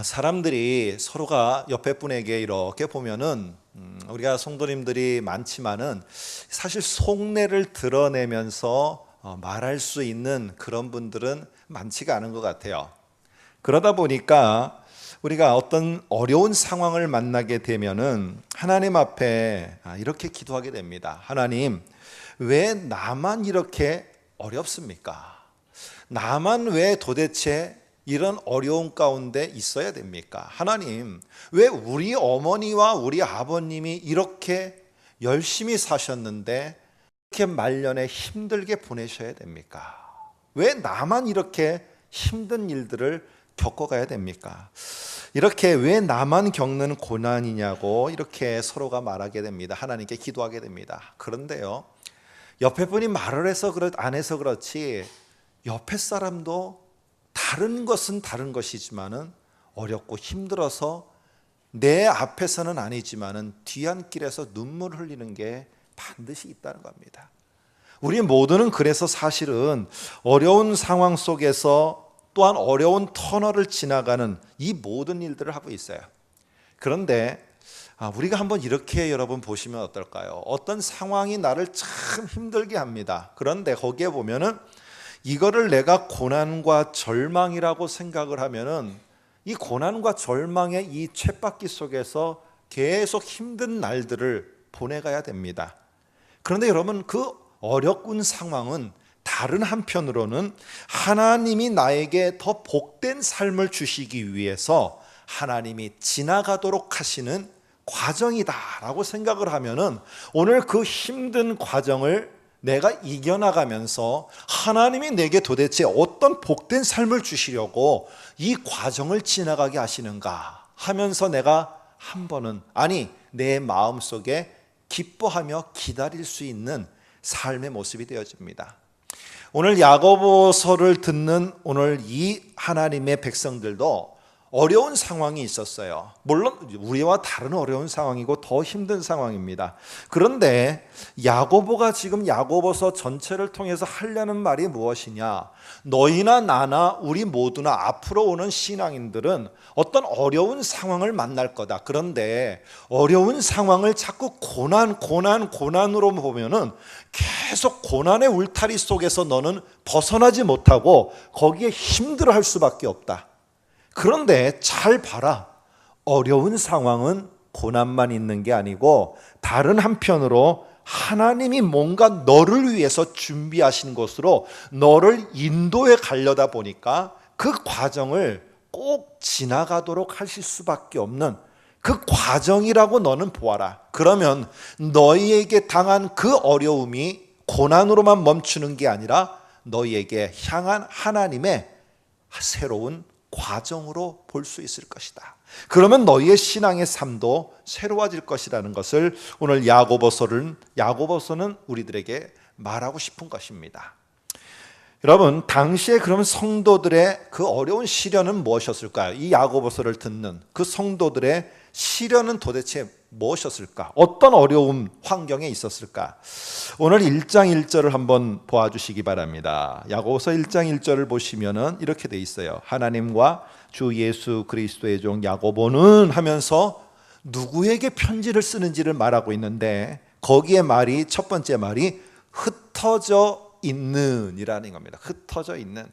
사람들이 서로가 옆에 분에게 이렇게 보면은 우리가 성도님들이 많지만은 사실 속내를 드러내면서 말할 수 있는 그런 분들은 많지가 않은 것 같아요. 그러다 보니까 우리가 어떤 어려운 상황을 만나게 되면은 하나님 앞에 이렇게 기도하게 됩니다. 하나님, 왜 나만 이렇게 어렵습니까? 나만 왜 도대체 이런 어려운 가운데 있어야 됩니까? 하나님, 왜 우리 어머니와 우리 아버님이 이렇게 열심히 사셨는데 이렇게 말년에 힘들게 보내셔야 됩니까? 왜 나만 이렇게 힘든 일들을 겪어가야 됩니까? 이렇게 왜 나만 겪는 고난이냐고 이렇게 서로가 말하게 됩니다. 하나님께 기도하게 됩니다. 그런데요, 옆에 분이 말을 해서 안 해서 그렇지 옆에 사람도 다른 것은 다른 것이지만은 어렵고 힘들어서 내 앞에서는 아니지만은 뒤안길에서 눈물 흘리는 게 반드시 있다는 겁니다. 우리 모두는 그래서 사실은 어려운 상황 속에서 또한 어려운 터널을 지나가는 이 모든 일들을 하고 있어요. 그런데 우리가 한번 이렇게 여러분 보시면 어떨까요? 어떤 상황이 나를 참 힘들게 합니다. 그런데 거기에 보면은 이거를 내가 고난과 절망이라고 생각을 하면은 이 고난과 절망의 이 쳇바퀴 속에서 계속 힘든 날들을 보내가야 됩니다. 그런데 여러분, 그 어렵군 상황은 다른 한편으로는 하나님이 나에게 더 복된 삶을 주시기 위해서 하나님이 지나가도록 하시는 과정이다라고 생각을 하면은 오늘 그 힘든 과정을 내가 이겨나가면서 하나님이 내게 도대체 어떤 복된 삶을 주시려고 이 과정을 지나가게 하시는가 하면서 내가 한 번은, 아니 내 마음속에 기뻐하며 기다릴 수 있는 삶의 모습이 되어집니다. 오늘 야고보서를 듣는 오늘 이 하나님의 백성들도 어려운 상황이 있었어요. 물론 우리와 다른 어려운 상황이고 더 힘든 상황입니다. 그런데 야고보가 지금 야고보서 전체를 통해서 하려는 말이 무엇이냐? 너희나 나나 우리 모두나 앞으로 오는 신앙인들은 어떤 어려운 상황을 만날 거다. 그런데 어려운 상황을 자꾸 고난으로 보면은 계속 고난의 울타리 속에서 너는 벗어나지 못하고 거기에 힘들어할 수밖에 없다. 그런데 잘 봐라. 어려운 상황은 고난만 있는 게 아니고 다른 한편으로 하나님이 뭔가 너를 위해서 준비하신 것으로 너를 인도해 가려다 보니까 그 과정을 꼭 지나가도록 하실 수밖에 없는 그 과정이라고 너는 보아라. 그러면 너희에게 당한 그 어려움이 고난으로만 멈추는 게 아니라 너희에게 향한 하나님의 새로운 과정으로 볼 수 있을 것이다. 그러면 너희의 신앙의 삶도 새로워질 것이라는 것을 오늘 야고보서는 우리들에게 말하고 싶은 것입니다. 여러분, 당시에 그럼 성도들의 그 어려운 시련은 무엇이었을까요? 이 야고보서를 듣는 그 성도들의 시련은 도대체 무엇이었을까? 어떤 어려움 환경에 있었을까? 오늘 1장 1절을 한번 보아주시기 바랍니다. 야고보서 1장 1절을 보시면은 이렇게 돼 있어요. 하나님과 주 예수 그리스도의 종 야고보는 하면서 누구에게 편지를 쓰는지를 말하고 있는데 거기에 첫 번째 말이 흩어져 있는 이라는 겁니다. 흩어져 있는.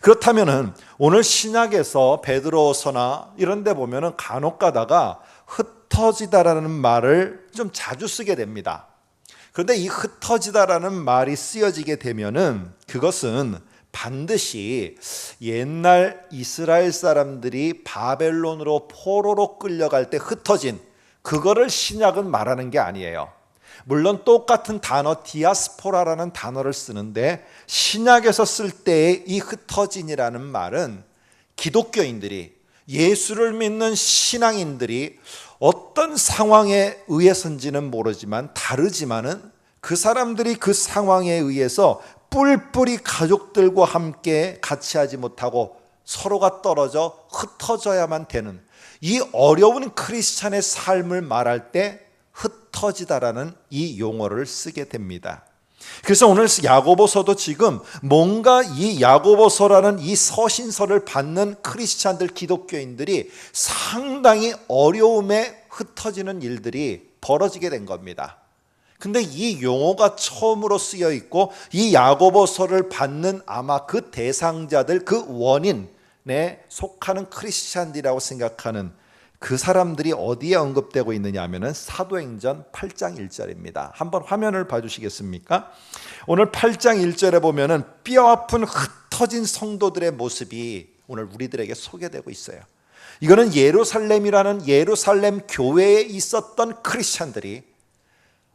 그렇다면은 오늘 신약에서 베드로서나 이런 데 보면은 간혹 가다가 흩어지다라는 말을 좀 자주 쓰게 됩니다. 그런데 이 흩어지다라는 말이 쓰여지게 되면은 그것은 반드시 옛날 이스라엘 사람들이 바벨론으로 포로로 끌려갈 때 흩어진 그거를 신약은 말하는 게 아니에요. 물론 똑같은 단어 디아스포라라는 단어를 쓰는데 신약에서 쓸 때의 이 흩어진이라는 말은 기독교인들이 예수를 믿는 신앙인들이 어떤 상황에 의해서인지는 모르지만 다르지만은 그 사람들이 그 상황에 의해서 뿔뿔이 가족들과 함께 같이 하지 못하고 서로가 떨어져 흩어져야만 되는 이 어려운 크리스찬의 삶을 말할 때 흩어지다라는 이 용어를 쓰게 됩니다. 그래서 오늘 야고보서도 지금 뭔가 이 야고보서라는 이 서신서를 받는 크리스찬들, 기독교인들이 상당히 어려움에 흩어지는 일들이 벌어지게 된 겁니다. 근데 이 용어가 처음으로 쓰여 있고 이 야고보서를 받는 아마 그 대상자들, 그 원인에 속하는 크리스찬들이라고 생각하는 그 사람들이 어디에 언급되고 있느냐 하면은 사도행전 8장 1절입니다. 한번 화면을 봐주시겠습니까? 오늘 8장 1절에 보면은 뼈아픈 흩어진 성도들의 모습이 오늘 우리들에게 소개되고 있어요. 이거는 예루살렘이라는 예루살렘 교회에 있었던 크리스찬들이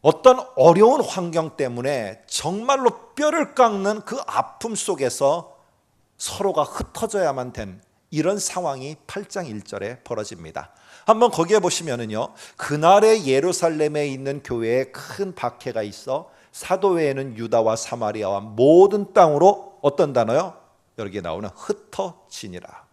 어떤 어려운 환경 때문에 정말로 뼈를 깎는 그 아픔 속에서 서로가 흩어져야만 된 이런 상황이 8장 1절에 벌어집니다. 한번 거기에 보시면은요, 그날의 예루살렘에 있는 교회에 큰 박해가 있어 사도 외에는 유다와 사마리아와 모든 땅으로 어떤 단어요? 여기에 나오는 흩어지니라.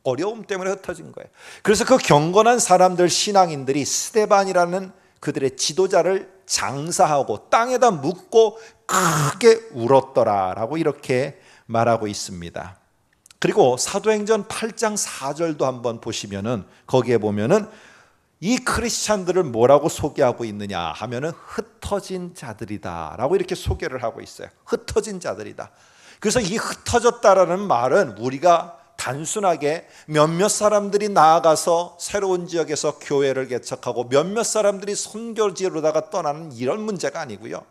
어려움 때문에 흩어진 거예요. 그래서 그 경건한 사람들, 신앙인들이 스데반이라는 그들의 지도자를 장사하고 땅에다 묻고 크게 울었더라라고 이렇게 말하고 있습니다. 그리고 사도행전 8장 4절도 한번 보시면은 거기에 보면은 이 크리스찬들을 뭐라고 소개하고 있느냐 하면은 흩어진 자들이다라고 이렇게 소개를 하고 있어요. 흩어진 자들이다. 그래서 이 흩어졌다라는 말은 우리가 단순하게 몇몇 사람들이 나아가서 새로운 지역에서 교회를 개척하고 몇몇 사람들이 선교지로다가 떠나는 이런 문제가 아니고요.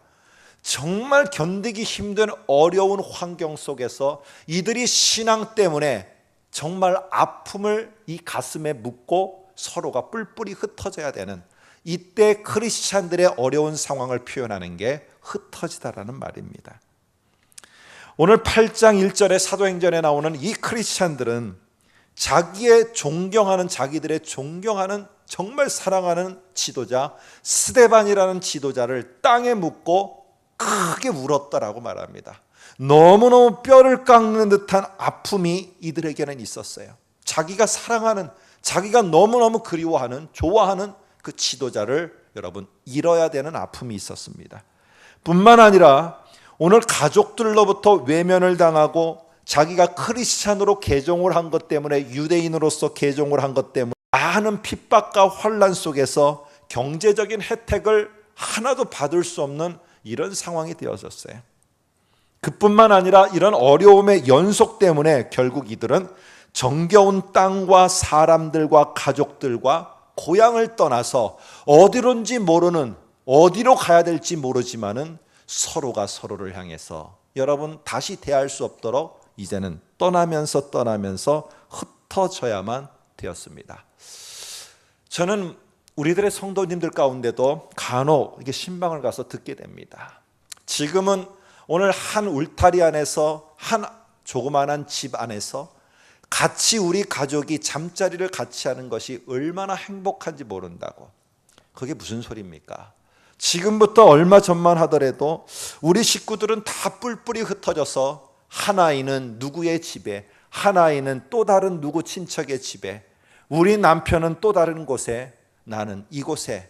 정말 견디기 힘든 어려운 환경 속에서 이들이 신앙 때문에 정말 아픔을 이 가슴에 묻고 서로가 뿔뿔이 흩어져야 되는 이때 크리스찬들의 어려운 상황을 표현하는 게 흩어지다라는 말입니다. 오늘 8장 1절의 사도행전에 나오는 이 크리스찬들은 자기의 존경하는, 자기들의 존경하는, 정말 사랑하는 지도자 스데반이라는 지도자를 땅에 묻고 크게 울었다라고 말합니다. 너무너무 뼈를 깎는 듯한 아픔이 이들에게는 있었어요. 자기가 사랑하는, 자기가 너무너무 그리워하는, 좋아하는 그 지도자를 여러분 잃어야 되는 아픔이 있었습니다. 뿐만 아니라 오늘 가족들로부터 외면을 당하고 자기가 크리스찬으로 개종을 한 것 때문에, 유대인으로서 개종을 한 것 때문에 많은 핍박과 환난 속에서 경제적인 혜택을 하나도 받을 수 없는 이런 상황이 되어졌어요. 그뿐만 아니라 이런 어려움의 연속 때문에 결국 이들은 정겨운 땅과 사람들과 가족들과 고향을 떠나서 어디론지 모르는, 어디로 가야 될지 모르지만은 서로가 서로를 향해서 여러분 다시 대할 수 없도록 이제는 떠나면서 흩어져야만 되었습니다. 저는 우리들의 성도님들 가운데도 간혹 이게 신방을 가서 듣게 됩니다. 지금은 오늘 한 울타리 안에서, 한 조그만한 집 안에서 같이 우리 가족이 잠자리를 같이 하는 것이 얼마나 행복한지 모른다고. 그게 무슨 소리입니까? 지금부터 얼마 전만 하더라도 우리 식구들은 다 뿔뿔이 흩어져서 한 아이는 누구의 집에, 한 아이는 또 다른 누구 친척의 집에, 우리 남편은 또 다른 곳에, 나는 이곳에,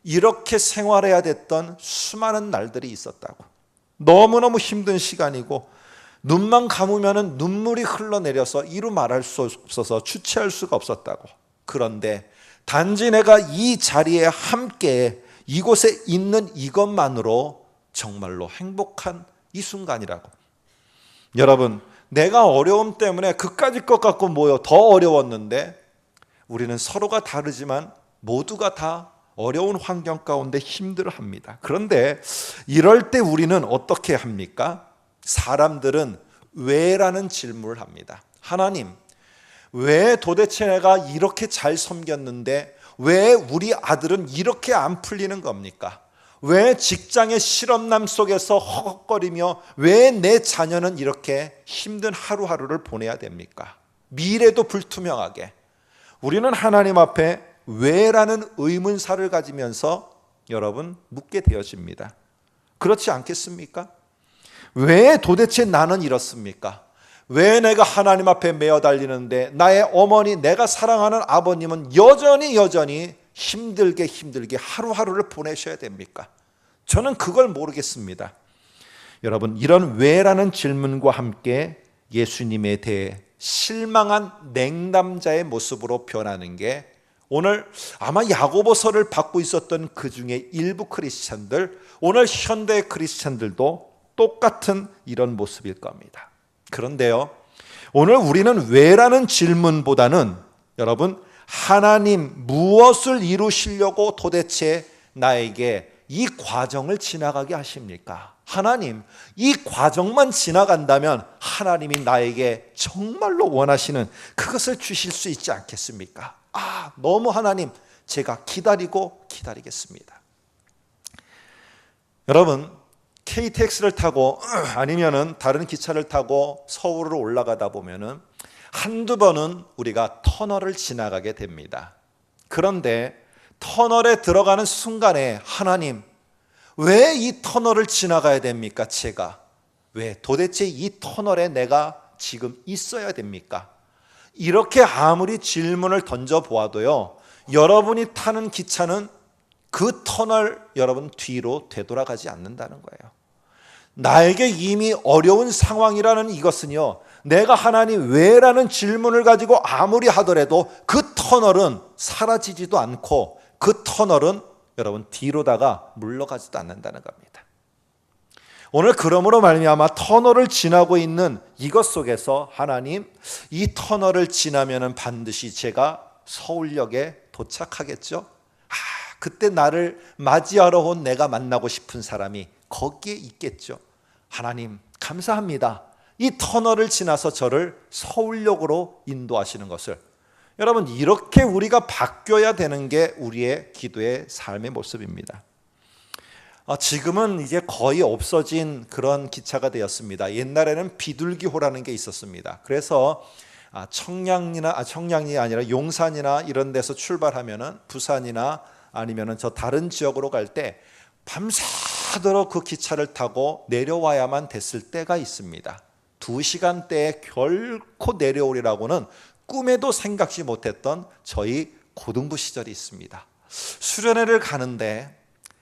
이렇게 생활해야 됐던 수많은 날들이 있었다고. 너무너무 힘든 시간이고 눈만 감으면 눈물이 흘러내려서 이루 말할 수 없어서 주체할 수가 없었다고. 그런데 단지 내가 이 자리에 함께 이곳에 있는 이것만으로 정말로 행복한 이 순간이라고. 여러분, 내가 어려움 때문에 그까짓 것 갖고 뭐요? 더 어려웠는데 우리는 서로가 다르지만 모두가 다 어려운 환경 가운데 힘들어합니다. 그런데 이럴 때 우리는 어떻게 합니까? 사람들은 왜라는 질문을 합니다. 하나님, 왜 도대체 내가 이렇게 잘 섬겼는데 왜 우리 아들은 이렇게 안 풀리는 겁니까? 왜 직장의 실업남 속에서 허걱거리며 왜 내 자녀는 이렇게 힘든 하루하루를 보내야 됩니까? 미래도 불투명하게. 우리는 하나님 앞에 왜라는 의문사를 가지면서 여러분 묻게 되어집니다. 그렇지 않겠습니까? 왜 도대체 나는 이렇습니까? 왜 내가 하나님 앞에 매어 달리는데 나의 어머니, 내가 사랑하는 아버님은 여전히 힘들게 하루하루를 보내셔야 됩니까? 저는 그걸 모르겠습니다. 여러분, 이런 왜라는 질문과 함께 예수님에 대해 실망한 냉담자의 모습으로 변하는 게 오늘 아마 야고보서를 받고 있었던 그 중에 일부 크리스찬들, 오늘 현대 크리스찬들도 똑같은 이런 모습일 겁니다. 그런데요, 오늘 우리는 왜라는 질문보다는 여러분, 하나님 무엇을 이루시려고 도대체 나에게 이 과정을 지나가게 하십니까? 하나님, 이 과정만 지나간다면 하나님이 나에게 정말로 원하시는 그것을 주실 수 있지 않겠습니까? 너무 하나님, 제가 기다리겠습니다. 여러분, KTX를 타고 아니면은 다른 기차를 타고 서울으로 올라가다 보면은 한두 번은 우리가 터널을 지나가게 됩니다. 그런데 터널에 들어가는 순간에 하나님, 왜 이 터널을 지나가야 됩니까? 제가 왜 도대체 이 터널에 내가 지금 있어야 됩니까? 이렇게 아무리 질문을 던져보아도요, 여러분이 타는 기차는 그 터널 여러분 뒤로 되돌아가지 않는다는 거예요. 나에게 이미 어려운 상황이라는 이것은요, 내가 하나님 왜라는 질문을 가지고 아무리 하더라도 그 터널은 사라지지도 않고 그 터널은 여러분 뒤로다가 물러가지도 않는다는 겁니다. 오늘 그러므로 말미암아 터널을 지나고 있는 이것 속에서 하나님, 이 터널을 지나면은 반드시 제가 서울역에 도착하겠죠? 그때 나를 맞이하러 온 내가 만나고 싶은 사람이 거기에 있겠죠. 하나님 감사합니다. 이 터널을 지나서 저를 서울역으로 인도하시는 것을, 여러분, 이렇게 우리가 바뀌어야 되는 게 우리의 기도의 삶의 모습입니다. 지금은 이제 거의 없어진 그런 기차가 되었습니다. 옛날에는 비둘기호라는 게 있었습니다. 그래서 청량리 아니라 용산이나 이런 데서 출발하면은 부산이나 아니면은 저 다른 지역으로 갈 때 밤새도록 그 기차를 타고 내려와야만 됐을 때가 있습니다. 2시간대에 결코 내려오리라고는 꿈에도 생각지 못했던 저희 고등부 시절이 있습니다. 수련회를 가는데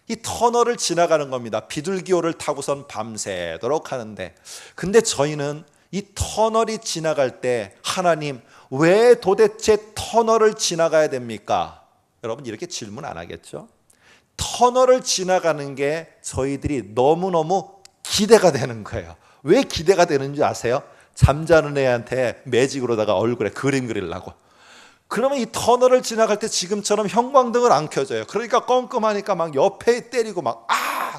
이 터널을 지나가는 겁니다. 비둘기호를 타고선 밤새도록 하는데, 근데 저희는 이 터널이 지나갈 때 하나님, 왜 도대체 터널을 지나가야 됩니까? 여러분, 이렇게 질문 안 하겠죠? 터널을 지나가는 게 저희들이 너무너무 기대가 되는 거예요. 왜 기대가 되는지 아세요? 잠자는 애한테 매직으로다가 얼굴에 그림 그리려고. 그러면 이 터널을 지나갈 때 지금처럼 형광등을 안 켜줘요. 그러니까 껌껌하니까 막 옆에 때리고 막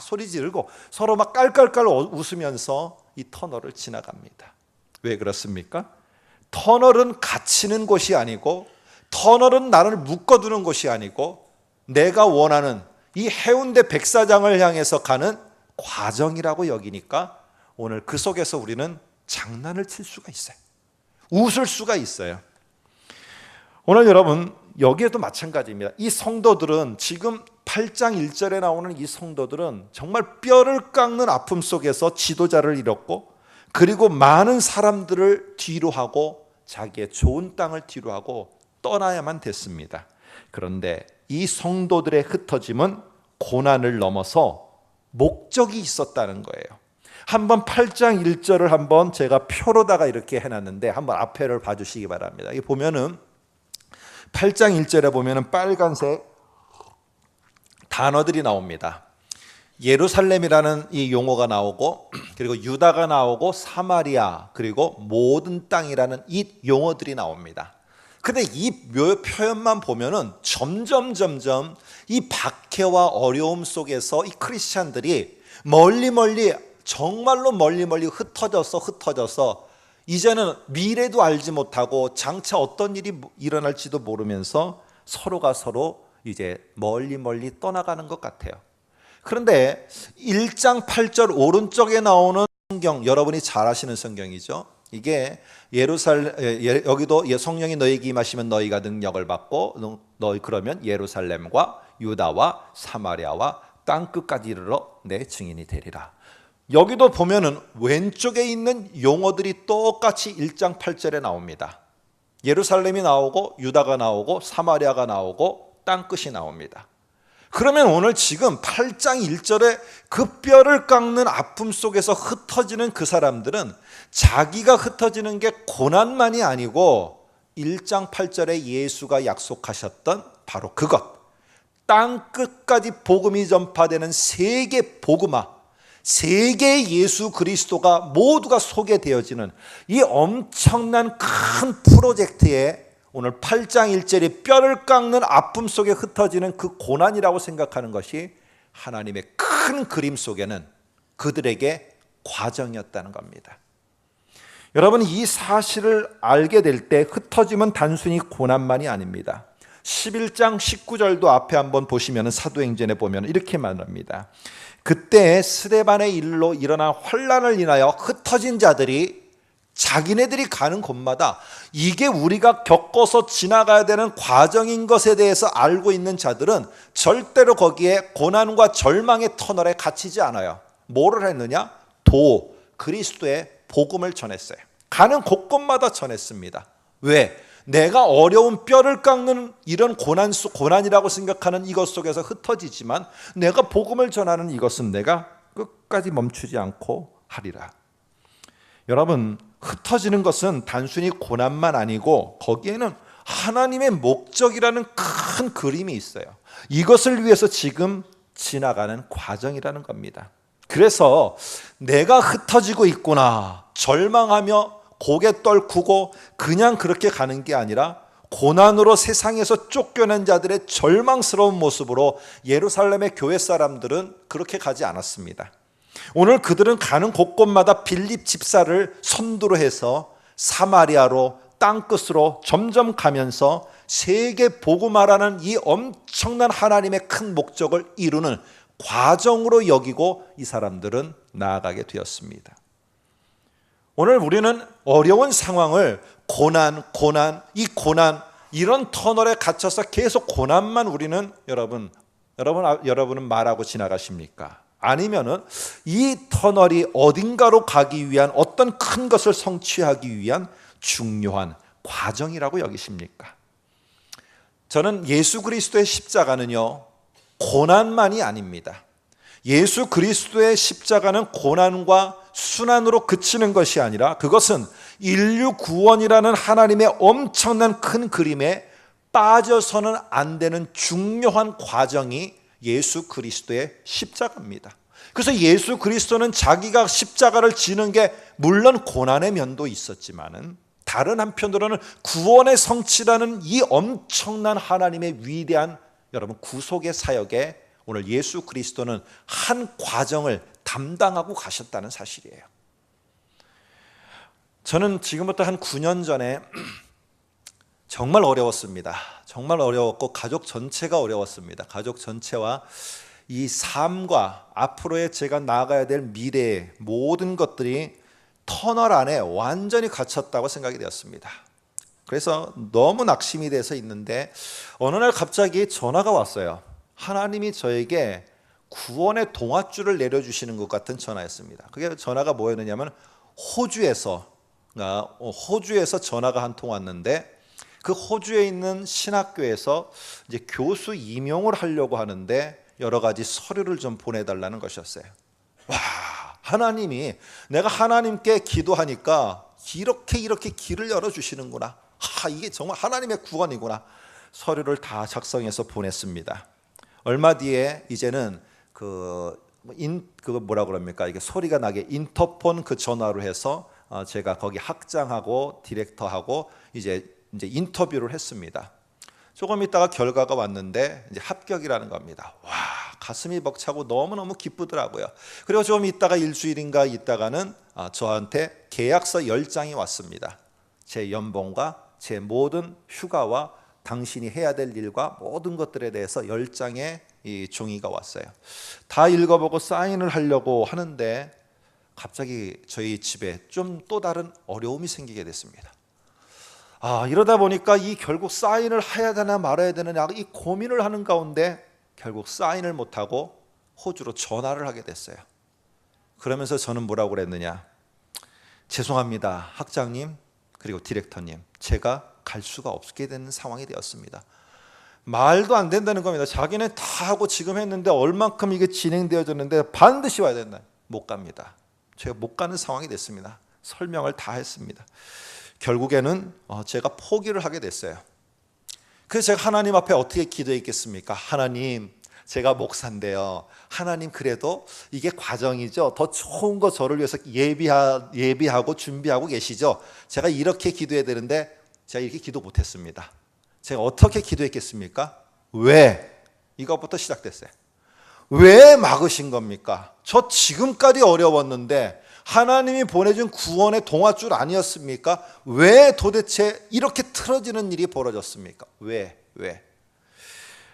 소리 지르고 서로 막 깔깔깔 웃으면서 이 터널을 지나갑니다. 왜 그렇습니까? 터널은 갇히는 곳이 아니고, 터널은 나를 묶어두는 곳이 아니고, 내가 원하는 이 해운대 백사장을 향해서 가는 과정이라고 여기니까 오늘 그 속에서 우리는 장난을 칠 수가 있어요. 웃을 수가 있어요. 오늘 여러분, 여기에도 마찬가지입니다. 이 성도들은 지금 8장 1절에 나오는 이 성도들은 정말 뼈를 깎는 아픔 속에서 지도자를 잃었고, 그리고 많은 사람들을 뒤로 하고 자기의 좋은 땅을 뒤로 하고 떠나야만 됐습니다. 그런데 이 성도들의 흩어짐은 고난을 넘어서 목적이 있었다는 거예요. 한번 8장 1절을 한번 제가 표로다가 이렇게 해놨는데 한번 앞에를 봐주시기 바랍니다. 이 보면은 8장 1절에 보면은 빨간색 단어들이 나옵니다. 예루살렘이라는 이 용어가 나오고, 그리고 유다가 나오고, 사마리아, 그리고 모든 땅이라는 이 용어들이 나옵니다. 근데 이 표현만 보면은 점점 이 박해와 어려움 속에서 이 크리스찬들이 멀리 정말로 멀리 흩어져서 이제는 미래도 알지 못하고 장차 어떤 일이 일어날지도 모르면서 서로가 서로 이제 멀리 떠나가는 것 같아요. 그런데 1장 8절 오른쪽에 나오는 성경, 여러분이 잘 아시는 성경이죠. 이게 여기도 성령이 너희에게 임하시면 너희가 능력을 받고 너희 그러면 예루살렘과 유다와 사마리아와 땅끝까지 이르러 내 증인이 되리라. 여기도 보면은 왼쪽에 있는 용어들이 똑같이 1장 8절에 나옵니다. 예루살렘이 나오고 유다가 나오고 사마리아가 나오고 땅끝이 나옵니다. 그러면 오늘 지금 8장 1절에 그 뼈를 깎는 아픔 속에서 흩어지는 그 사람들은 자기가 흩어지는 게 고난만이 아니고 1장 8절에 예수가 약속하셨던 바로 그것, 땅 끝까지 복음이 전파되는 세계 복음화, 세계 예수 그리스도가 모두가 소개되어지는 이 엄청난 큰 프로젝트에 오늘 8장 1절이 뼈를 깎는 아픔 속에 흩어지는 그 고난이라고 생각하는 것이 하나님의 큰 그림 속에는 그들에게 과정이었다는 겁니다. 여러분, 이 사실을 알게 될 때 흩어짐은 단순히 고난만이 아닙니다. 11장 19절도 앞에 한번 보시면 사도행전에 보면 이렇게 말합니다. 그때 스데반의 일로 일어난 환난을 인하여 흩어진 자들이 자기네들이 가는 곳마다 이게 우리가 겪어서 지나가야 되는 과정인 것에 대해서 알고 있는 자들은 절대로 거기에 고난과 절망의 터널에 갇히지 않아요. 뭐를 했느냐? 그리스도의 복음을 전했어요. 가는 곳곳마다 전했습니다. 왜? 내가 어려운 뼈를 깎는 이런 고난이라고 생각하는 이것 속에서 흩어지지만 내가 복음을 전하는 이것은 내가 끝까지 멈추지 않고 하리라. 여러분, 흩어지는 것은 단순히 고난만 아니고 거기에는 하나님의 목적이라는 큰 그림이 있어요. 이것을 위해서 지금 지나가는 과정이라는 겁니다. 그래서 내가 흩어지고 있구나, 절망하며 고개 떨구고 그냥 그렇게 가는 게 아니라 고난으로 세상에서 쫓겨난 자들의 절망스러운 모습으로 예루살렘의 교회 사람들은 그렇게 가지 않았습니다. 오늘 그들은 가는 곳곳마다 빌립 집사를 선두로 해서 사마리아로 땅끝으로 점점 가면서 세계 복음화라는 이 엄청난 하나님의 큰 목적을 이루는 과정으로 여기고 이 사람들은 나아가게 되었습니다. 오늘 우리는 어려운 상황을 고난, 이런 터널에 갇혀서 계속 고난만 우리는 여러분은 말하고 지나가십니까? 아니면은 이 터널이 어딘가로 가기 위한 어떤 큰 것을 성취하기 위한 중요한 과정이라고 여기십니까? 저는 예수 그리스도의 십자가는요, 고난만이 아닙니다. 예수 그리스도의 십자가는 고난과 순환으로 그치는 것이 아니라 그것은 인류 구원이라는 하나님의 엄청난 큰 그림에 빠져서는 안 되는 중요한 과정이 예수 그리스도의 십자가입니다. 그래서 예수 그리스도는 자기가 십자가를 지는 게 물론 고난의 면도 있었지만은 다른 한편으로는 구원의 성취라는 이 엄청난 하나님의 위대한 여러분 구속의 사역에 오늘 예수 그리스도는 한 과정을 담당하고 가셨다는 사실이에요. 저는 지금부터 한 9년 전에 정말 어려웠습니다. 정말 어려웠고 가족 전체가 어려웠습니다. 가족 전체와 이 삶과 앞으로의 제가 나아가야 될 미래의 모든 것들이 터널 안에 완전히 갇혔다고 생각이 되었습니다. 그래서 너무 낙심이 돼서 있는데 어느 날 갑자기 전화가 왔어요. 하나님이 저에게 구원의 동아줄을 내려주시는 것 같은 전화였습니다. 그게 전화가 뭐였느냐면 호주에서 전화가 한 통 왔는데 그 호주에 있는 신학교에서 이제 교수 임용을 하려고 하는데 여러 가지 서류를 좀 보내달라는 것이었어요. 와, 하나님이 내가 하나님께 기도하니까 이렇게 길을 열어주시는구나. 이게 정말 하나님의 구원이구나. 서류를 다 작성해서 보냈습니다. 얼마 뒤에 이제는 이게 소리가 나게 인터폰 그 전화로 해서 제가 거기 학장하고 디렉터하고 이제 인터뷰를 했습니다. 조금 있다가 결과가 왔는데 이제 합격이라는 겁니다. 와, 가슴이 벅차고 너무너무 기쁘더라고요. 그리고 좀 있다가 일주일인가 있다가는 저한테 계약서 10장이 왔습니다. 제 연봉과 제 모든 휴가와 당신이 해야 될 일과 모든 것들에 대해서 10장의 이 종이가 왔어요. 다 읽어보고 사인을 하려고 하는데 갑자기 저희 집에 좀 또 다른 어려움이 생기게 됐습니다. 이러다 보니까 이 결국 사인을 해야 되나 말아야 되느냐 이 고민을 하는 가운데 결국 사인을 못하고 호주로 전화를 하게 됐어요. 그러면서 저는 뭐라고 그랬느냐? 죄송합니다, 학장님 그리고 디렉터님, 제가 갈 수가 없게 되는 상황이 되었습니다. 말도 안 된다는 겁니다. 자기는 다 하고 지금 했는데 얼만큼 이게 진행되어졌는데 반드시 와야 된다. 못 갑니다. 제가 못 가는 상황이 됐습니다. 설명을 다 했습니다. 결국에는 제가 포기를 하게 됐어요. 그래서 제가 하나님 앞에 어떻게 기도했겠습니까? 하나님, 제가 목사인데요. 하나님, 그래도 이게 과정이죠. 더 좋은 거 저를 위해서 예비하고 준비하고 계시죠. 제가 이렇게 기도해야 되는데 제가 이렇게 기도 못했습니다. 제가 어떻게 기도했겠습니까? 왜? 이것부터 시작됐어요. 왜 막으신 겁니까? 저 지금까지 어려웠는데 하나님이 보내준 구원의 동아줄 아니었습니까? 왜 도대체 이렇게 틀어지는 일이 벌어졌습니까? 왜?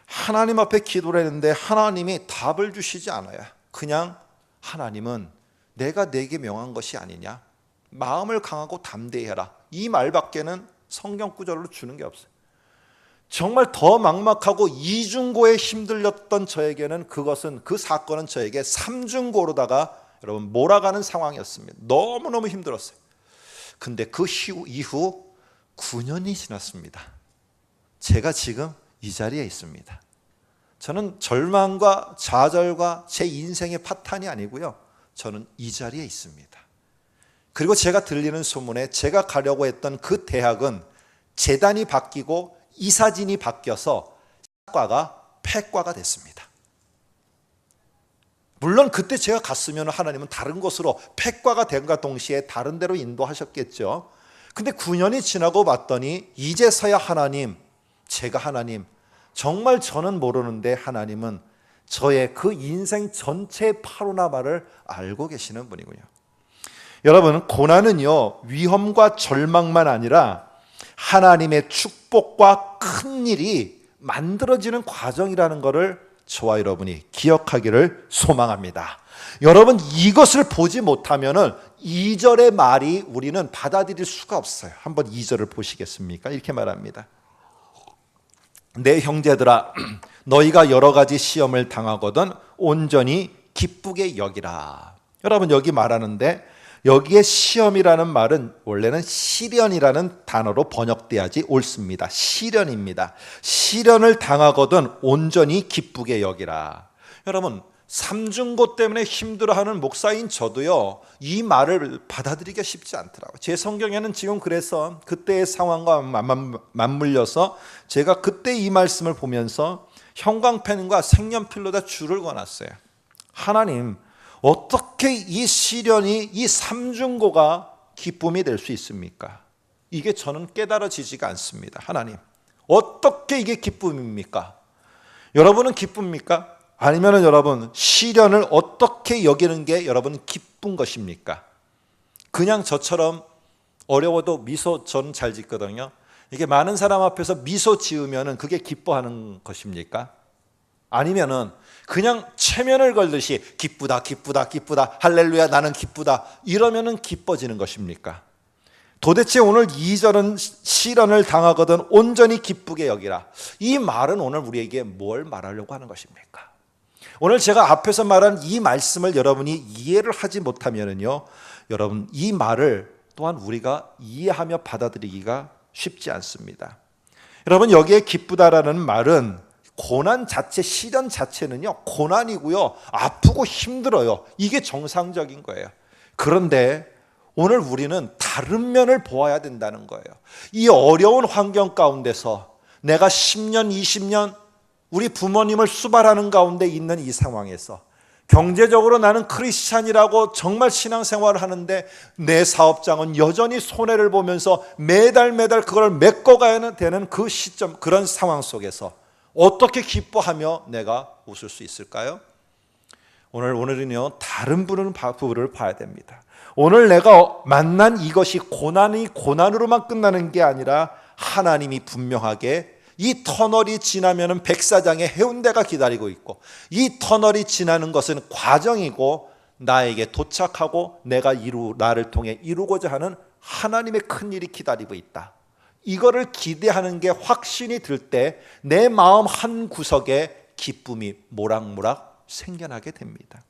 하나님 앞에 기도를 했는데 하나님이 답을 주시지 않아요. 그냥 하나님은 내가 내게 명한 것이 아니냐? 마음을 강하고 담대히 해라. 이 말밖에는 성경 구절로 주는 게 없어요. 정말 더 막막하고 이중고에 힘들렸던 저에게는 그 사건은 저에게 삼중고로다가 여러분 몰아가는 상황이었습니다. 너무너무 힘들었어요. 근데 그 이후 9년이 지났습니다. 제가 지금 이 자리에 있습니다. 저는 절망과 좌절과 제 인생의 파탄이 아니고요. 저는 이 자리에 있습니다. 그리고 제가 들리는 소문에 제가 가려고 했던 그 대학은 재단이 바뀌고 이사진이 바뀌어서 학과가 폐과가 됐습니다. 물론 그때 제가 갔으면 하나님은 다른 곳으로 폐과가 된과 동시에 다른 데로 인도하셨겠죠. 근데 9년이 지나고 봤더니 이제서야 하나님, 제가 하나님, 정말 저는 모르는데 하나님은 저의 그 인생 전체의 파로나마를 알고 계시는 분이군요. 여러분, 고난은요, 위험과 절망만 아니라 하나님의 축복과 큰 일이 만들어지는 과정이라는 것을 저와 여러분이 기억하기를 소망합니다. 여러분, 이것을 보지 못하면 2절의 말이 우리는 받아들일 수가 없어요. 한번 2절을 보시겠습니까? 이렇게 말합니다. 내 형제들아, 너희가 여러 가지 시험을 당하거든 온전히 기쁘게 여기라. 여러분, 여기 말하는데 여기에 시험이라는 말은 원래는 시련이라는 단어로 번역돼야지 옳습니다. 시련입니다. 시련을 당하거든 온전히 기쁘게 여기라. 여러분, 삼중고 때문에 힘들어하는 목사인 저도요, 이 말을 받아들이기가 쉽지 않더라고요. 제 성경에는 지금 그래서 그때의 상황과 맞물려서 제가 그때 이 말씀을 보면서 형광펜과 색연필로다 줄을 그어놨어요. 하나님, 어떻게 이 시련이, 이 삼중고가 기쁨이 될 수 있습니까? 이게 저는 깨달아지지가 않습니다. 하나님, 어떻게 이게 기쁨입니까? 여러분은 기쁩니까? 아니면 여러분, 시련을 어떻게 여기는 게 여러분 기쁜 것입니까? 그냥 저처럼 어려워도 미소 저는 잘 짓거든요. 이게 많은 사람 앞에서 미소 지으면 그게 기뻐하는 것입니까? 아니면은 그냥 체면을 걸듯이 기쁘다, 기쁘다, 기쁘다, 할렐루야, 나는 기쁘다, 이러면은 기뻐지는 것입니까? 도대체 오늘 2절은 시련을 당하거든 온전히 기쁘게 여기라. 이 말은 오늘 우리에게 뭘 말하려고 하는 것입니까? 오늘 제가 앞에서 말한 이 말씀을 여러분이 이해를 하지 못하면은요, 여러분, 이 말을 또한 우리가 이해하며 받아들이기가 쉽지 않습니다. 여러분, 여기에 기쁘다라는 말은 고난 자체, 시련 자체는요, 고난이고요, 아프고 힘들어요. 이게 정상적인 거예요. 그런데 오늘 우리는 다른 면을 보아야 된다는 거예요. 이 어려운 환경 가운데서 내가 10년, 20년 우리 부모님을 수발하는 가운데 있는 이 상황에서 경제적으로 나는 크리스찬이라고 정말 신앙생활을 하는데 내 사업장은 여전히 손해를 보면서 매달 그걸 메꿔가야 되는 그 시점, 그런 상황 속에서 어떻게 기뻐하며 내가 웃을 수 있을까요? 오늘은요, 다른 부분을 봐야 됩니다. 오늘 내가 만난 이것이 고난으로만 끝나는 게 아니라 하나님이 분명하게 이 터널이 지나면은 백사장의 해운대가 기다리고 있고, 이 터널이 지나는 것은 과정이고 나에게 도착하고 나를 통해 이루고자 하는 하나님의 큰 일이 기다리고 있다. 이거를 기대하는 게 확신이 들 때 내 마음 한 구석에 기쁨이 모락모락 생겨나게 됩니다.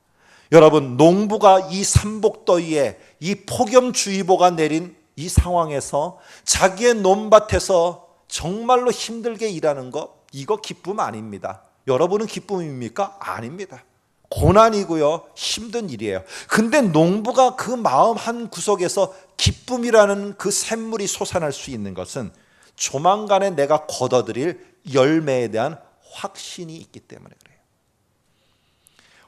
여러분, 농부가 이 삼복더위에 이 폭염주의보가 내린 이 상황에서 자기의 논밭에서 정말로 힘들게 일하는 거, 이거 기쁨 아닙니다. 여러분은 기쁨입니까? 아닙니다. 고난이고요, 힘든 일이에요. 근데 농부가 그 마음 한 구석에서 기쁨이라는 그 샘물이 솟아날 수 있는 것은 조만간에 내가 거둬들일 열매에 대한 확신이 있기 때문에 그래요.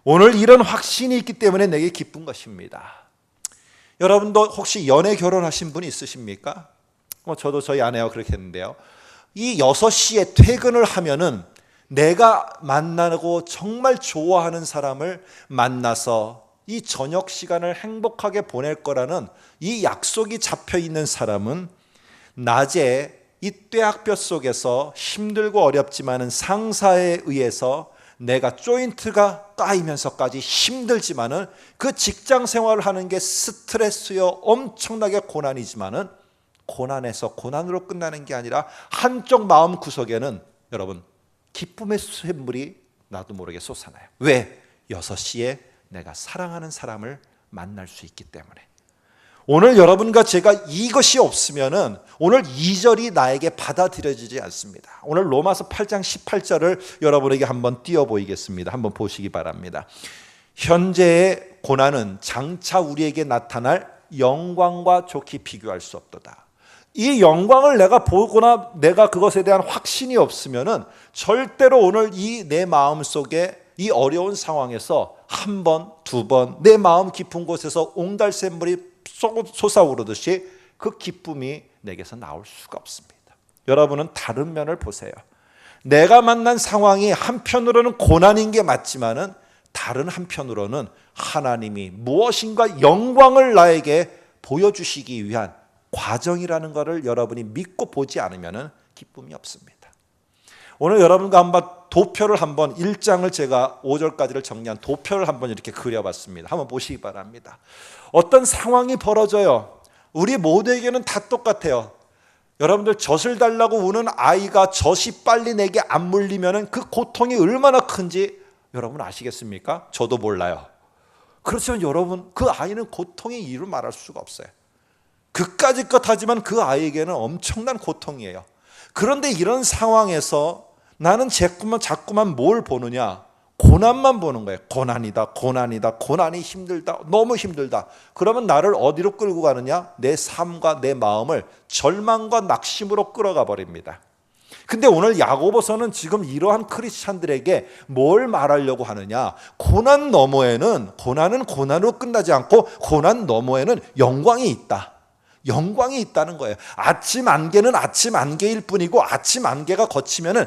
오늘 이런 확신이 있기 때문에 내게 기쁜 것입니다. 여러분도 혹시 연애 결혼하신 분이 있으십니까? 저도 저희 아내와 그렇게 했는데요. 이 6시에 퇴근을 하면은 내가 만나고 정말 좋아하는 사람을 만나서 이 저녁 시간을 행복하게 보낼 거라는 이 약속이 잡혀 있는 사람은 낮에 이 뙤약볕 속에서 힘들고 어렵지만은 상사에 의해서 내가 조인트가 까이면서까지 힘들지만은 그 직장 생활을 하는 게 스트레스요, 엄청나게 고난이지만은 고난에서 고난으로 끝나는 게 아니라 한쪽 마음 구석에는 여러분 기쁨의 샘물이 나도 모르게 솟아나요. 왜? 6시에 내가 사랑하는 사람을 만날 수 있기 때문에. 오늘 여러분과 제가 이것이 없으면은 오늘 2절이 나에게 받아들여지지 않습니다. 오늘 로마서 8장 18절을 여러분에게 한번 띄워 보이겠습니다. 한번 보시기 바랍니다. 현재의 고난은 장차 우리에게 나타날 영광과 좋게 비교할 수 없도다. 이 영광을 내가 보거나 내가 그것에 대한 확신이 없으면은 절대로 오늘 이 내 마음 속에 이 어려운 상황에서 한 번, 두 번 내 마음 깊은 곳에서 옹달샘물이 솟아오르듯이 그 기쁨이 내게서 나올 수가 없습니다. 여러분은 다른 면을 보세요. 내가 만난 상황이 한편으로는 고난인 게 맞지만은 다른 한편으로는 하나님이 무엇인가 영광을 나에게 보여주시기 위한 과정이라는 것을 여러분이 믿고 보지 않으면 기쁨이 없습니다. 오늘 여러분과 한번 도표를 한번 1장을 제가 5절까지를 정리한 도표를 한번 이렇게 그려봤습니다. 한번 보시기 바랍니다. 어떤 상황이 벌어져요. 우리 모두에게는 다 똑같아요. 여러분들 젖을 달라고 우는 아이가 젖이 빨리 내게 안 물리면 그 고통이 얼마나 큰지 여러분 아시겠습니까? 저도 몰라요. 그렇지만 여러분 그 아이는 고통이 이루 말할 수가 없어요. 그까짓 것 하지만 그 아이에게는 엄청난 고통이에요. 그런데 이런 상황에서 나는 자꾸만 뭘 보느냐? 고난만 보는 거예요. 고난이다, 고난이다, 고난이 힘들다, 너무 힘들다. 그러면 나를 어디로 끌고 가느냐? 내 삶과 내 마음을 절망과 낙심으로 끌어가 버립니다. 근데 오늘 야고보서는 지금 이러한 크리스찬들에게 뭘 말하려고 하느냐? 고난 너머에는, 고난은 고난으로 끝나지 않고 고난 너머에는 영광이 있다. 영광이 있다는 거예요. 아침 안개는 아침 안개일 뿐이고 아침 안개가 거치면은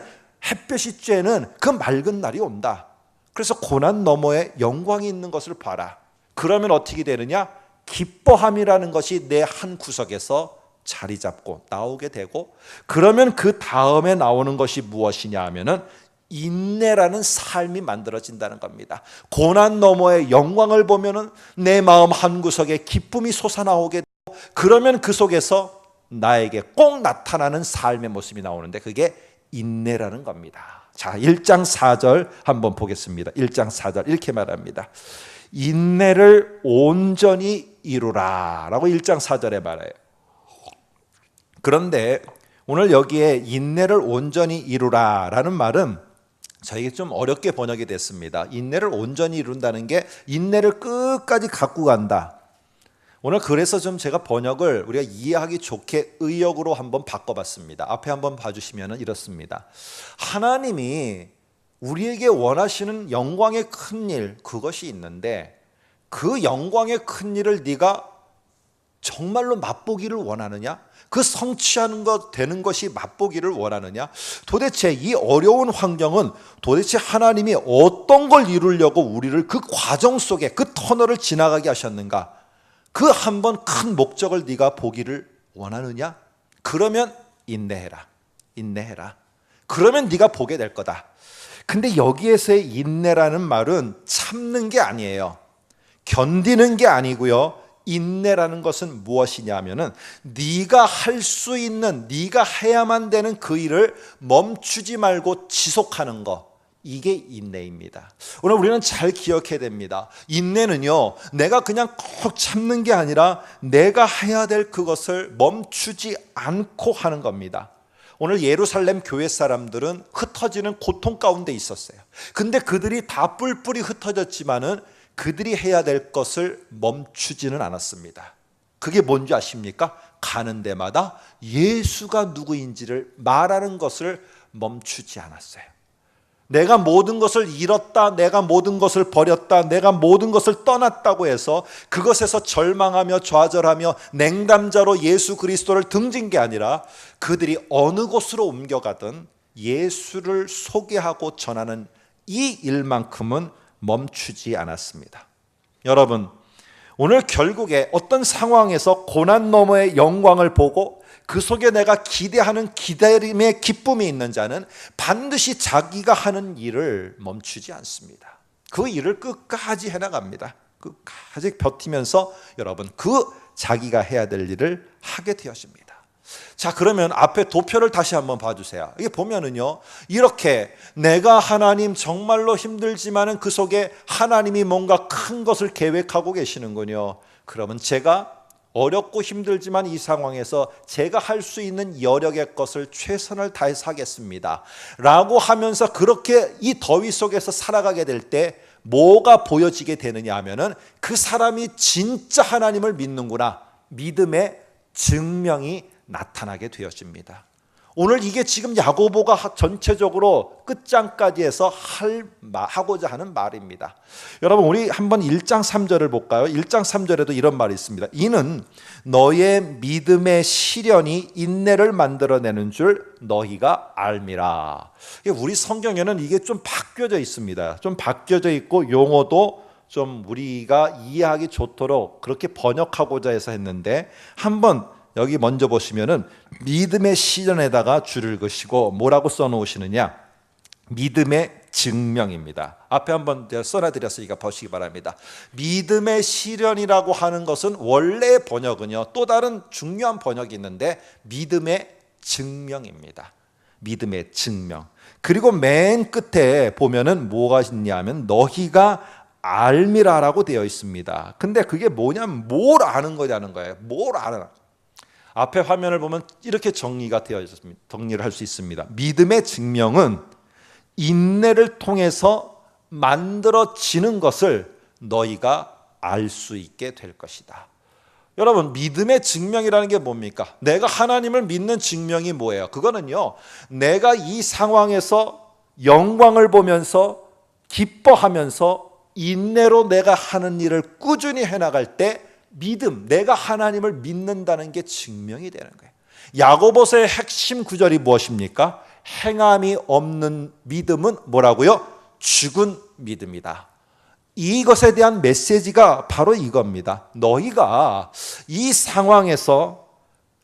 햇볕이 쬐는 그 맑은 날이 온다. 그래서 고난 너머에 영광이 있는 것을 봐라. 그러면 어떻게 되느냐? 기뻐함이라는 것이 내 한 구석에서 자리 잡고 나오게 되고, 그러면 그 다음에 나오는 것이 무엇이냐 하면은 인내라는 삶이 만들어진다는 겁니다. 고난 너머의 영광을 보면은 내 마음 한 구석에 기쁨이 솟아나오게 되고, 그러면 그 속에서 나에게 꼭 나타나는 삶의 모습이 나오는데 그게 인내라는 겁니다. 자, 1장 4절 한번 보겠습니다. 1장 4절 이렇게 말합니다. 인내를 온전히 이루라 라고 1장 4절에 말해요. 그런데 오늘 여기에 인내를 온전히 이루라 라는 말은 저에게 좀 어렵게 번역이 됐습니다. 인내를 온전히 이룬다는 게 인내를 끝까지 갖고 간다. 오늘 그래서 좀 제가 번역을 우리가 이해하기 좋게 의역으로 한번 바꿔봤습니다. 앞에 한번 봐주시면 이렇습니다. 하나님이 우리에게 원하시는 영광의 큰 일, 그것이 있는데 그 영광의 큰 일을 네가 정말로 맛보기를 원하느냐? 그 성취하는 것, 되는 것이 맛보기를 원하느냐? 도대체 이 어려운 환경은 도대체 하나님이 어떤 걸 이루려고 우리를 그 과정 속에 그 터널을 지나가게 하셨는가? 그 한 번 큰 목적을 네가 보기를 원하느냐? 그러면 인내해라. 인내해라. 그러면 네가 보게 될 거다. 근데 여기에서의 인내라는 말은 참는 게 아니에요. 견디는 게 아니고요. 인내라는 것은 무엇이냐 하면은 네가 할 수 있는, 네가 해야만 되는 그 일을 멈추지 말고 지속하는 거. 이게 인내입니다. 오늘 우리는 잘 기억해야 됩니다. 인내는요, 내가 그냥 꼭 참는 게 아니라 내가 해야 될 그것을 멈추지 않고 하는 겁니다. 오늘 예루살렘 교회 사람들은 흩어지는 고통 가운데 있었어요. 근데 그들이 다 뿔뿔이 흩어졌지만은 그들이 해야 될 것을 멈추지는 않았습니다. 그게 뭔지 아십니까? 가는 데마다 예수가 누구인지를 말하는 것을 멈추지 않았어요. 내가 모든 것을 잃었다, 내가 모든 것을 버렸다, 내가 모든 것을 떠났다고 해서 그것에서 절망하며 좌절하며 냉담자로 예수 그리스도를 등진 게 아니라 그들이 어느 곳으로 옮겨가든 예수를 소개하고 전하는 이 일만큼은 멈추지 않았습니다. 여러분, 오늘 결국에 어떤 상황에서 고난 너머의 영광을 보고 그 속에 내가 기대하는 기다림의 기쁨이 있는 자는 반드시 자기가 하는 일을 멈추지 않습니다. 그 일을 끝까지 해나갑니다. 끝까지 버티면서 여러분 그 자기가 해야 될 일을 하게 되어집니다. 자, 그러면 앞에 도표를 다시 한번 봐주세요. 이게 보면은요, 이렇게 내가 하나님 정말로 힘들지만은 그 속에 하나님이 뭔가 큰 것을 계획하고 계시는군요. 그러면 제가 어렵고 힘들지만 이 상황에서 제가 할 수 있는 여력의 것을 최선을 다해서 하겠습니다 라고 하면서 그렇게 이 더위 속에서 살아가게 될 때 뭐가 보여지게 되느냐 하면은 그 사람이 진짜 하나님을 믿는구나, 믿음의 증명이 나타나게 되어집니다. 오늘 이게 지금 야고보가 전체적으로 끝장까지 해서 하고자 하는 말입니다. 여러분, 우리 한번 1장 3절을 볼까요? 1장 3절에도 이런 말이 있습니다. 이는 너의 믿음의 시련이 인내를 만들어내는 줄 너희가 알미라. 우리 성경에는 이게 좀 바뀌어져 있습니다. 좀 바뀌어져 있고 용어도 좀 우리가 이해하기 좋도록 그렇게 번역하고자 해서 했는데, 한번 여기 먼저 보시면은 믿음의 시련에다가 줄을 그시고 뭐라고 써놓으시느냐? 믿음의 증명입니다. 앞에 한번 써놔드렸으니까 보시기 바랍니다. 믿음의 시련이라고 하는 것은 원래 번역은요, 또 다른 중요한 번역이 있는데 믿음의 증명입니다. 믿음의 증명. 그리고 맨 끝에 보면은 뭐가 있냐면 너희가 알미라라고 되어 있습니다. 근데 그게 뭐냐면 뭘 아는 거냐는 거예요. 뭘 아는. 앞에 화면을 보면 이렇게 정리가 되어 있습니다. 정리를 할 수 있습니다. 믿음의 증명은 인내를 통해서 만들어지는 것을 너희가 알 수 있게 될 것이다. 여러분, 믿음의 증명이라는 게 뭡니까? 내가 하나님을 믿는 증명이 뭐예요? 그거는요, 내가 이 상황에서 영광을 보면서 기뻐하면서 인내로 내가 하는 일을 꾸준히 해나갈 때 믿음, 내가 하나님을 믿는다는 게 증명이 되는 거예요. 야고보서의 핵심 구절이 무엇입니까? 행함이 없는 믿음은 뭐라고요? 죽은 믿음이다. 이것에 대한 메시지가 바로 이겁니다. 너희가 이 상황에서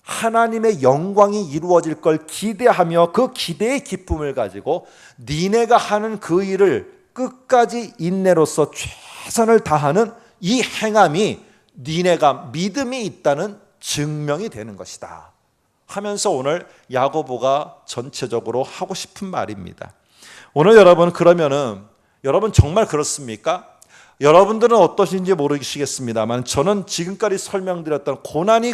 하나님의 영광이 이루어질 걸 기대하며 그 기대의 기쁨을 가지고 니네가 하는 그 일을 끝까지 인내로서 최선을 다하는 이 행함이 니네가 믿음이 있다는 증명이 되는 것이다 하면서 오늘 야고보가 전체적으로 하고 싶은 말입니다. 오늘 여러분, 그러면은 여러분 정말 그렇습니까? 여러분들은 어떠신지 모르시겠습니다만 저는 지금까지 설명드렸던 고난이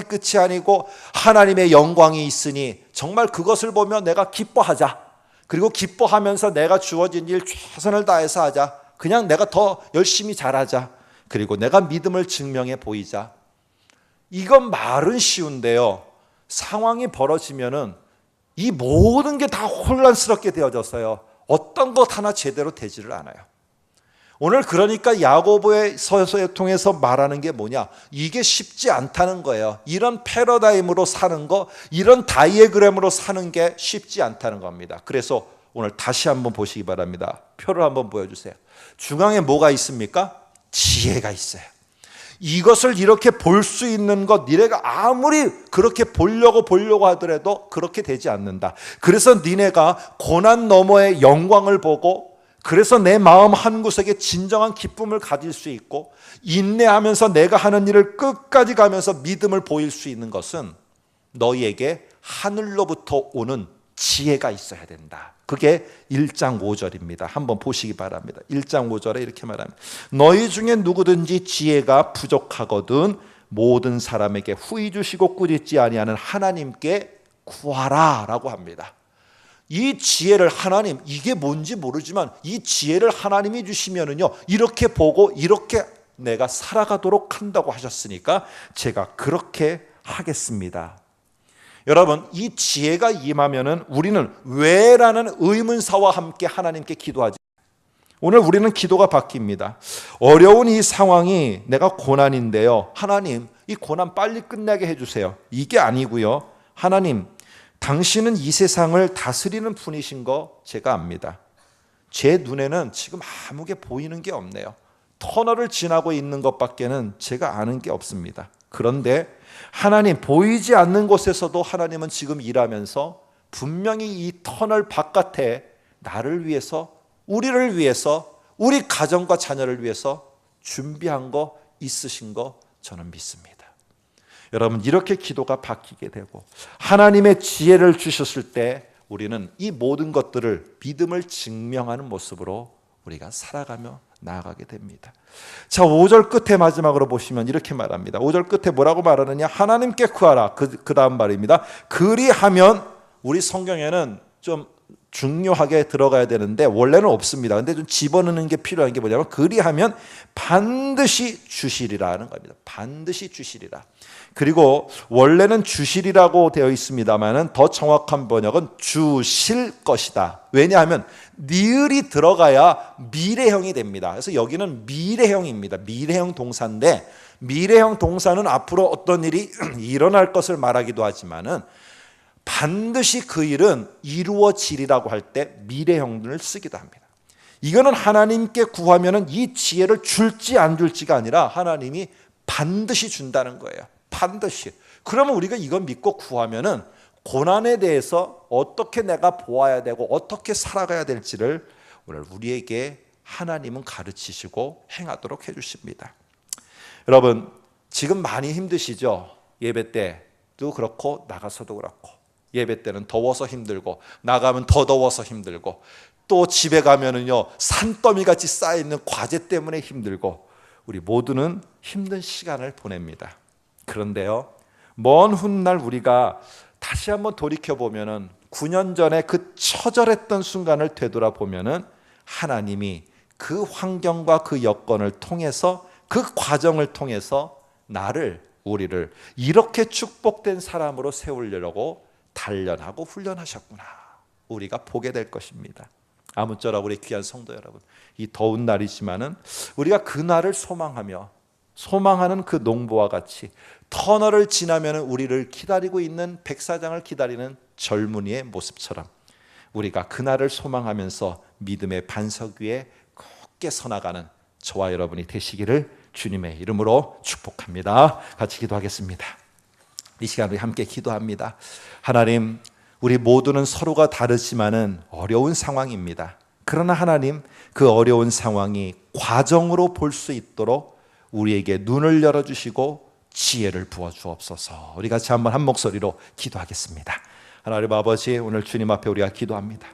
끝이 아니고 하나님의 영광이 있으니 정말 그것을 보며 내가 기뻐하자, 그리고 기뻐하면서 내가 주어진 일 최선을 다해서 하자, 그냥 내가 더 열심히 잘하자, 그리고 내가 믿음을 증명해 보이자. 이건 말은 쉬운데요, 상황이 벌어지면은 이 모든 게 다 혼란스럽게 되어졌어요. 어떤 것 하나 제대로 되지를 않아요. 오늘 그러니까 야고보의 서서에 통해서 말하는 게 뭐냐? 이게 쉽지 않다는 거예요. 이런 패러다임으로 사는 거, 이런 다이어그램으로 사는 게 쉽지 않다는 겁니다. 그래서 오늘 다시 한번 보시기 바랍니다. 표를 한번 보여주세요. 중앙에 뭐가 있습니까? 지혜가 있어요. 이것을 이렇게 볼 수 있는 것, 니네가 아무리 그렇게 보려고 하더라도 그렇게 되지 않는다. 그래서 니네가 고난 너머의 영광을 보고, 그래서 내 마음 한구석에 진정한 기쁨을 가질 수 있고, 인내하면서 내가 하는 일을 끝까지 가면서 믿음을 보일 수 있는 것은 너희에게 하늘로부터 오는 지혜가 있어야 된다. 그게 1장 5절입니다. 한번 보시기 바랍니다. 1장 5절에 이렇게 말합니다. 너희 중에 누구든지 지혜가 부족하거든 모든 사람에게 후히 주시고 꾸짖지 아니하는 하나님께 구하라 라고 합니다. 이 지혜를 하나님, 이게 뭔지 모르지만 이 지혜를 하나님이 주시면은요, 이렇게 보고 이렇게 내가 살아가도록 한다고 하셨으니까 제가 그렇게 하겠습니다. 여러분, 이 지혜가 임하면은 우리는 왜라는 의문사와 함께 하나님께 기도하지. 오늘 우리는 기도가 바뀝니다. 어려운 이 상황이 내가 고난인데요, 하나님 이 고난 빨리 끝나게 해주세요. 이게 아니고요, 하나님 당신은 이 세상을 다스리는 분이신 거 제가 압니다. 제 눈에는 지금 아무 게 보이는 게 없네요. 터널을 지나고 있는 것밖에는 제가 아는 게 없습니다. 그런데 하나님, 보이지 않는 곳에서도 하나님은 지금 일하면서 분명히 이 터널 바깥에 나를 위해서, 우리를 위해서, 우리 가정과 자녀를 위해서 준비한 거 있으신 거 저는 믿습니다. 여러분, 이렇게 기도가 바뀌게 되고 하나님의 지혜를 주셨을 때 우리는 이 모든 것들을 믿음을 증명하는 모습으로 우리가 살아가며 나아가게 됩니다. 자, 5절 끝에 마지막으로 보시면 이렇게 말합니다. 5절 끝에 뭐라고 말하느냐? 하나님께 구하라. 그 다음 말입니다. 그리하면, 우리 성경에는 좀 중요하게 들어가야 되는데 원래는 없습니다. 근데 좀 집어넣는 게 필요한 게 뭐냐면, 그리하면 반드시 주시리라는 겁니다. 반드시 주시리라. 그리고 원래는 주시리라고 되어 있습니다만은 더 정확한 번역은 주실 것이다. 왜냐하면 니을이 들어가야 미래형이 됩니다. 그래서 여기는 미래형입니다. 미래형 동사인데, 미래형 동사는 앞으로 어떤 일이 일어날 것을 말하기도 하지만은 반드시 그 일은 이루어지리라고 할 때 미래형을 쓰기도 합니다. 이거는 하나님께 구하면은 이 지혜를 줄지 안 줄지가 아니라 하나님이 반드시 준다는 거예요. 반드시. 그러면 우리가 이걸 믿고 구하면은 고난에 대해서 어떻게 내가 보아야 되고 어떻게 살아가야 될지를 오늘 우리에게 하나님은 가르치시고 행하도록 해주십니다. 여러분, 지금 많이 힘드시죠? 예배 때도 그렇고 나가서도 그렇고, 예배 때는 더워서 힘들고 나가면 더 더워서 힘들고, 또 집에 가면은요 산더미 같이 쌓여있는 과제 때문에 힘들고, 우리 모두는 힘든 시간을 보냅니다. 그런데요, 먼 훗날 우리가 다시 한번 돌이켜보면은 9년 전에 그 처절했던 순간을 되돌아보면은 하나님이 그 환경과 그 여건을 통해서, 그 과정을 통해서 우리를 이렇게 축복된 사람으로 세우려고 단련하고 훈련하셨구나, 우리가 보게 될 것입니다. 아무쪼록 우리 귀한 성도 여러분, 이 더운 날이지만은 우리가 그 날을 소망하는 그 농부와 같이 터널을 지나면 우리를 기다리고 있는 백사장을 기다리는 젊은이의 모습처럼 우리가 그날을 소망하면서 믿음의 반석 위에 굳게 서나가는 저와 여러분이 되시기를 주님의 이름으로 축복합니다. 같이 기도하겠습니다. 이 시간 우리 함께 기도합니다. 하나님, 우리 모두는 서로가 다르지만은 어려운 상황입니다. 그러나 하나님, 그 어려운 상황이 과정으로 볼 수 있도록 우리에게 눈을 열어주시고 지혜를 부어주옵소서. 우리 같이 한번 한 목소리로 기도하겠습니다. 하나님 아버지, 오늘 주님 앞에 우리가 기도합니다.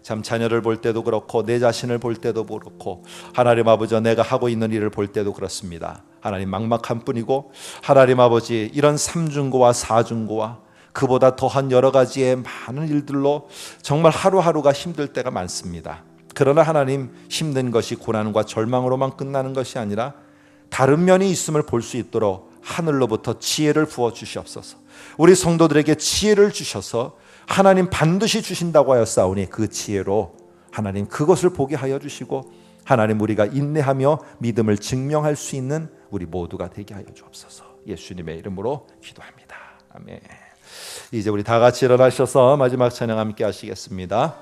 참 자녀를 볼 때도 그렇고 내 자신을 볼 때도 그렇고, 하나님 아버지 내가 하고 있는 일을 볼 때도 그렇습니다. 하나님 막막한 뿐이고, 하나님 아버지 이런 삼중고와 사중고와 그보다 더한 여러 가지의 많은 일들로 정말 하루하루가 힘들 때가 많습니다. 그러나 하나님, 힘든 것이 고난과 절망으로만 끝나는 것이 아니라 다른 면이 있음을 볼 수 있도록 하늘로부터 지혜를 부어 주시옵소서. 우리 성도들에게 지혜를 주셔서 하나님 반드시 주신다고 하였사오니 그 지혜로 하나님 그것을 보게 하여 주시고, 하나님 우리가 인내하며 믿음을 증명할 수 있는 우리 모두가 되게 하여 주옵소서. 예수님의 이름으로 기도합니다. 아멘. 이제 우리 다 같이 일어나셔서 마지막 찬양 함께 하시겠습니다.